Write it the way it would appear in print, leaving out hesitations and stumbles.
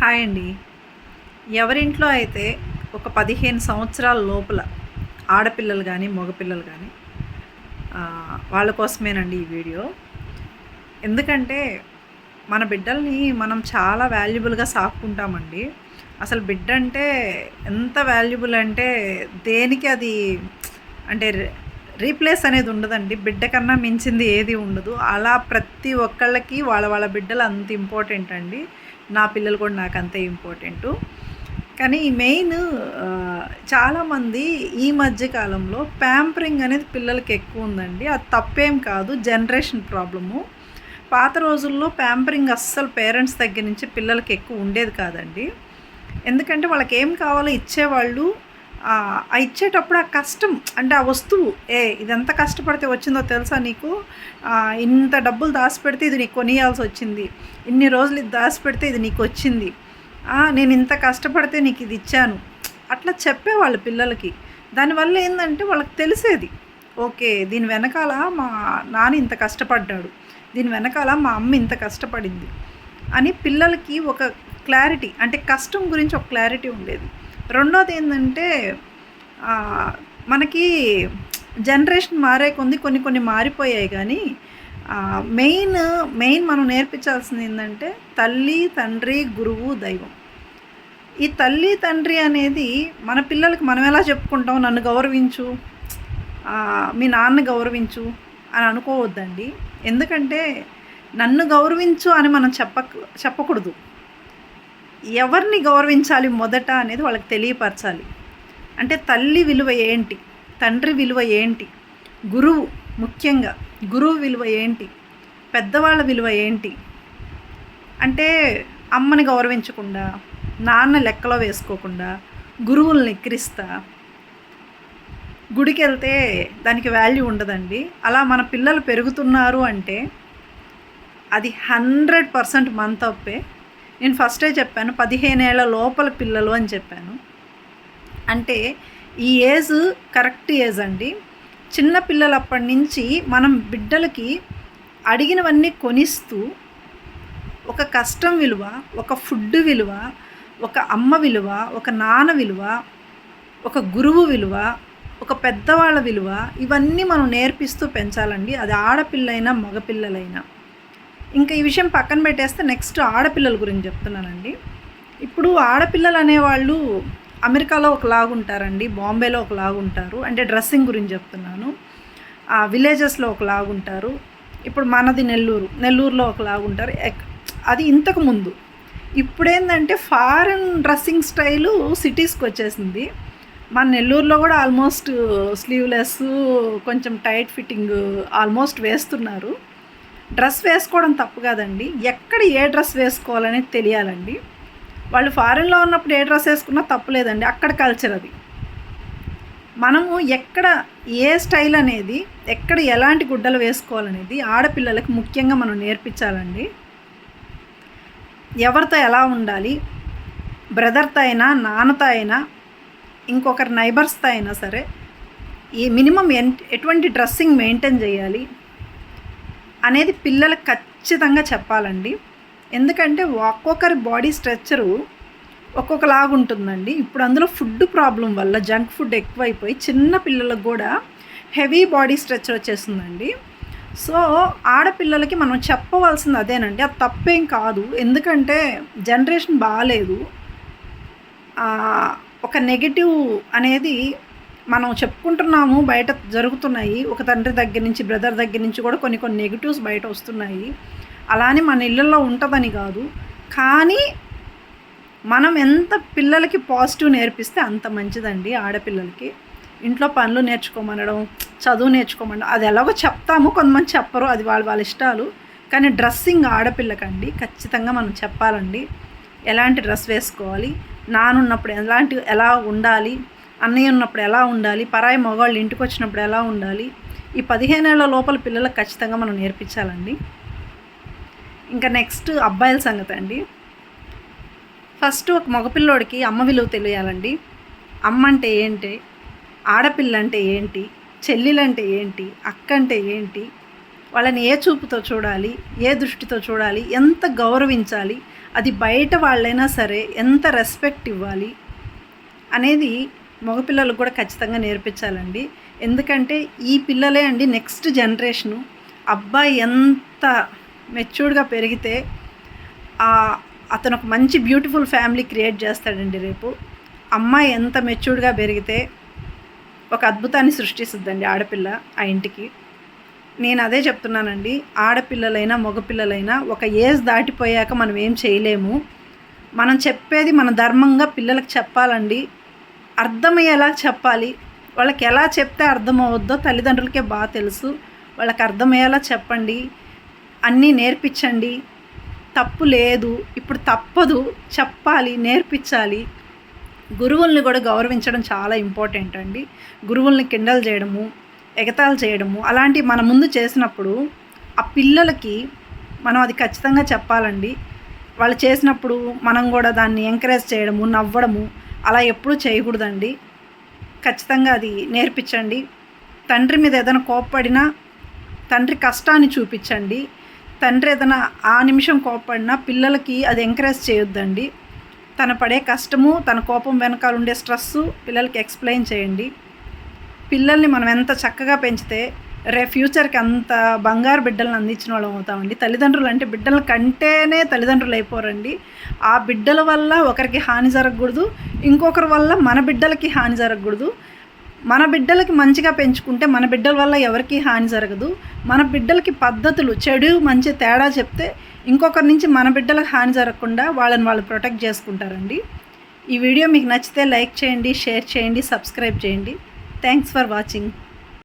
Hi అండి. ఎవరింట్లో అయితే ఒక 15 సంవత్సరాల లోపల ఆడపిల్లలు కానీ మగపిల్లలు కానీ వాళ్ళ కోసమేనండి ఈ వీడియో. ఎందుకంటే మన బిడ్డల్ని మనం చాలా వాల్యుబుల్గా సాక్కుంటామండి. అసలు బిడ్డ అంటే ఎంత వాల్యుబుల్ అంటే దేనికి అది అంటే రీప్లేస్ అనేది ఉండదండి. బిడ్డ కన్నా మించింది ఏది ఉండదు. అలా ప్రతి ఒక్కళ్ళకి వాళ్ళ వాళ్ళ బిడ్డలు అంత ఇంపార్టెంట్ అండి. నా పిల్లలు కూడా నాకు అంతే ఇంపార్టెంటు. కానీ మెయిన్ చాలామంది ఈ మధ్య కాలంలో ప్యాంపరింగ్ అనేది పిల్లలకి ఎక్కువ ఉందండి. అది తప్పేం కాదు, జనరేషన్ ప్రాబ్లము. పాత రోజుల్లో ప్యాంపరింగ్ అస్సలు పేరెంట్స్ దగ్గర నుంచి పిల్లలకి ఎక్కువ ఉండేది కాదండి. ఎందుకంటే వాళ్ళకి ఏం కావాలో ఇచ్చేవాళ్ళు. ఇచ్చేటప్పుడు ఆ కష్టం అంటే ఆ వస్తువు ఇదెంత కష్టపడితే వచ్చిందో తెలుసా నీకు, ఇంత డబ్బులు దాచిపెడితే ఇది నీకు కొనియాల్సి వచ్చింది, ఇన్ని రోజులు ఇది దాచిపెడితే ఇది నీకు వచ్చింది, నేను ఇంత కష్టపడితే నీకు ఇది ఇచ్చాను, అట్లా చెప్పేవాళ్ళు పిల్లలకి. దానివల్ల ఏంటంటే వాళ్ళకి తెలిసేది, ఓకే దీని వెనకాల మా నాన్న ఇంత కష్టపడ్డాడు, దీని వెనకాల మా అమ్మ ఇంత కష్టపడింది అని పిల్లలకి ఒక క్లారిటీ, అంటే కష్టం గురించి ఒక క్లారిటీ ఉండేది. రెండోది ఏంటంటే మనకి జనరేషన్ మారే కొన్ని మారిపోయాయి. కానీ మెయిన్ మనం నేర్పించాల్సింది ఏంటంటే తల్లి, తండ్రి, గురువు, దైవం. ఈ తల్లి తండ్రి అనేది మన పిల్లలకి మనం ఎలా చెప్పుకుంటాం, నన్ను గౌరవించు, మీ నాన్న గౌరవించు అని అనుకోవద్దండి. ఎందుకంటే నన్ను గౌరవించు అని మనం చెప్పకూడదు. ఎవరిని గౌరవించాలి మొదట అనేది వాళ్ళకి తెలియపరచాలి. అంటే తల్లి విలువ ఏంటి, తండ్రి విలువ ఏంటి, గురువు, ముఖ్యంగా గురువు విలువ ఏంటి, పెద్దవాళ్ళ విలువ ఏంటి. అంటే అమ్మని గౌరవించకుండా, నాన్న లెక్కలో వేసుకోకుండా, గురువుల్ని ఎక్కిరిస్తా గుడికి వెళ్తే దానికి వాల్యూ ఉండదండి. అలా మన పిల్లలు పెరుగుతున్నారు అంటే అది 100% మన తప్పే. నేను ఫస్టే చెప్పాను 15 ఏళ్ల లోపల పిల్లలు అని చెప్పాను. అంటే ఈ ఏజ్ కరెక్ట్ ఏజ్ అండి. చిన్న పిల్లలప్పటి నుంచి మనం బిడ్డలకి అడిగినవన్నీ కొనిస్తూ ఒక కష్టం విలువ, ఒక ఫుడ్ విలువ, ఒక అమ్మ విలువ, ఒక నాన్న విలువ, ఒక గురువు విలువ, ఒక పెద్దవాళ్ళ విలువ, ఇవన్నీ మనం నేర్పిస్తూ పెంచాలండి. అది ఆడపిల్లైనా మగపిల్లలైనా. ఇంకా ఈ విషయం పక్కన పెట్టేస్తే నెక్స్ట్ ఆడపిల్లల గురించి చెప్తున్నానండి. ఇప్పుడు ఆడపిల్లలు అనేవాళ్ళు అమెరికాలో ఒకలాగుంటారండి, బాంబేలో ఒకలాగుంటారు. అంటే డ్రెస్సింగ్ గురించి చెప్తున్నాను. విలేజెస్లో ఒకలాగుంటారు. ఇప్పుడు మనది నెల్లూరులో ఒకలాగుంటారు. అది ఇంతకు ముందు. ఇప్పుడేంటంటే ఫారెన్ డ్రెస్సింగ్ స్టైలు సిటీస్కి వచ్చేసింది. మన నెల్లూరులో కూడా ఆల్మోస్ట్ స్లీవ్లెస్, కొంచెం టైట్ ఫిట్టింగ్ ఆల్మోస్ట్ వేస్తున్నారు. డ్రెస్ వేసుకోవడం తప్పు కాదండి, ఎక్కడ ఏ డ్రెస్ వేసుకోవాలనేది తెలియాలండి. వాళ్ళు ఫారెన్లో ఉన్నప్పుడు ఏ డ్రెస్ వేసుకున్నా తప్పు లేదండి, అక్కడ కల్చర్ అది. మనము ఎక్కడ ఏ స్టైల్ అనేది, ఎక్కడ ఎలాంటి గుడ్డలు వేసుకోవాలనేది ఆడపిల్లలకు ముఖ్యంగా మనం నేర్పించాలండి. ఎవరితో ఎలా ఉండాలి, బ్రదర్తో అయినా, నాన్నతో అయినా, ఇంకొకరి నైబర్స్తో అయినా సరే, ఈ మినిమం ఎటువంటి డ్రెస్సింగ్ మెయింటైన్ చేయాలి అనేది పిల్లలకు ఖచ్చితంగా చెప్పాలండి. ఎందుకంటే ఒక్కొక్కరి బాడీ స్ట్రక్చరు ఒక్కొక్కలాగా ఉంటుందండి. ఇప్పుడు అందులో ఫుడ్ ప్రాబ్లం వల్ల జంక్ ఫుడ్ ఎక్కువైపోయి చిన్న పిల్లలకు కూడా హెవీ బాడీ స్ట్రక్చర్ వచ్చేస్తుందండి. సో ఆడపిల్లలకి మనం చెప్పవలసింది అదేనండి. అది తప్పేం కాదు, ఎందుకంటే జనరేషన్ బాగాలేదు. ఒక నెగిటివ్ అనేది మనం చెప్పుకుంటున్నాము, బయట జరుగుతున్నాయి. ఒక తండ్రి దగ్గర నుంచి, బ్రదర్ దగ్గర నుంచి కూడా కొన్ని నెగిటివ్స్ బయట వస్తున్నాయి. అలానే మన ఇళ్ళల్లో ఉంటుందని కాదు, కానీ మనం ఎంత పిల్లలకి పాజిటివ్ నేర్పిస్తే అంత మంచిదండి. ఆడపిల్లలకి ఇంట్లో పనులు నేర్చుకోమనడం, చదువు నేర్చుకోమనడం, అది ఎలాగో చెప్తాము, కొంతమంది చెప్పరు, అది వాళ్ళ ఇష్టాలు. కానీ డ్రెస్సింగ్ ఆడపిల్లకండి ఖచ్చితంగా మనం చెప్పాలండి. ఎలాంటి డ్రెస్ వేసుకోవాలి, నానున్నప్పుడు ఎలా ఉండాలి, అన్నయ్య ఉన్నప్పుడు ఎలా ఉండాలి, పరాయి మగవాళ్ళు ఇంటికి వచ్చినప్పుడు ఎలా ఉండాలి, ఈ 15 ఏళ్ల లోపల పిల్లలకు ఖచ్చితంగా మనం నేర్పించాలండి. ఇంకా నెక్స్ట్ అబ్బాయిల సంగతి అండి. ఫస్ట్ ఒక మగపిల్లోడికి అమ్మ విలువ తెలియాలండి. అమ్మ అంటే ఏంటి, ఆడపిల్ల అంటే ఏంటి, చెల్లెలంటే ఏంటి, అక్క అంటే ఏంటి, వాళ్ళని ఏ చూపుతో చూడాలి, ఏ దృష్టితో చూడాలి, ఎంత గౌరవించాలి అది బయట వాళ్ళైనా సరే ఎంత రెస్పెక్ట్ ఇవ్వాలి అనేది మగపిల్లలకు కూడా ఖచ్చితంగా నేర్పించాలండి. ఎందుకంటే ఈ పిల్లలే అండి నెక్స్ట్ జనరేషను. అబ్బాయి ఎంత మెచ్యూర్డ్గా పెరిగితే అతను ఒక మంచి బ్యూటిఫుల్ ఫ్యామిలీ క్రియేట్ చేస్తాడండి రేపు. అమ్మాయి ఎంత మెచ్యూర్డ్గా పెరిగితే ఒక అద్భుతాన్ని సృష్టిస్తుందండి ఆడపిల్ల ఆ ఇంటికి. నేను అదే చెప్తున్నానండి, ఆడపిల్లలైనా మగపిల్లలైనా ఒక ఏజ్ దాటిపోయాక మనం ఏం చేయలేము. మనం చెప్పేది మన ధర్మంగా పిల్లలకు చెప్పాలండి. అర్థమయ్యేలా చెప్పాలి. వాళ్ళకి ఎలా చెప్తే అర్థమవుద్దో తల్లిదండ్రులకే బాగా తెలుసు. వాళ్ళకి అర్థమయ్యేలా చెప్పండి, అన్నీ నేర్పించండి. తప్పు లేదు, ఇప్పుడు తప్పదు, చెప్పాలి, నేర్పించాలి. గురువుల్ని కూడా గౌరవించడం చాలా ఇంపార్టెంట్ అండి. గురువుల్ని కిండల్ చేయడము, ఎగతాళి చేయడము అలాంటివి మన ముందు చేసినప్పుడు ఆ పిల్లలకి మనం అది ఖచ్చితంగా చెప్పాలండి. వాళ్ళు చేసినప్పుడు మనం కూడా దాన్ని ఎంకరేజ్ చేయడము, నవ్వడము అలా ఎప్పుడూ చేయకూడదండి. ఖచ్చితంగా అది నేర్పించండి. తండ్రి మీద ఏదైనా కోప్పడినా తండ్రి కష్టాన్ని చూపించండి. తండ్రి ఏదైనా ఆ నిమిషం కోప్పడినా పిల్లలకి అది ఎంకరేజ్ చేయొద్దండి. తన పడే కష్టము, తన కోపం వెనకాల ఉండే స్ట్రెస్సు పిల్లలకి ఎక్స్ప్లెయిన్ చేయండి. పిల్లల్ని మనం ఎంత చక్కగా పెంచితే రేపు ఫ్యూచర్కి అంత బంగారు బిడ్డలను అందించిన వాళ్ళం అవుతామండి. తల్లిదండ్రులు అంటే బిడ్డల కంటేనే తల్లిదండ్రులు అయిపోరండి. ఆ బిడ్డల వల్ల ఒకరికి హాని జరగకూడదు, ఇంకొకరి వల్ల మన బిడ్డలకి హాని జరగకూడదు. మన బిడ్డలకి మంచిగా పెంచుకుంటే మన బిడ్డల వల్ల ఎవరికి హాని జరగదు. మన బిడ్డలకి పద్ధతులు చెడు మంచి తేడా చెప్తే ఇంకొకరి నుంచి మన బిడ్డలకు హాని జరగకుండా వాళ్ళని వాళ్ళు ప్రొటెక్ట్ చేసుకుంటారండి. ఈ వీడియో మీకు నచ్చితే లైక్ చేయండి, షేర్ చేయండి, సబ్స్క్రైబ్ చేయండి. Thanks for watching.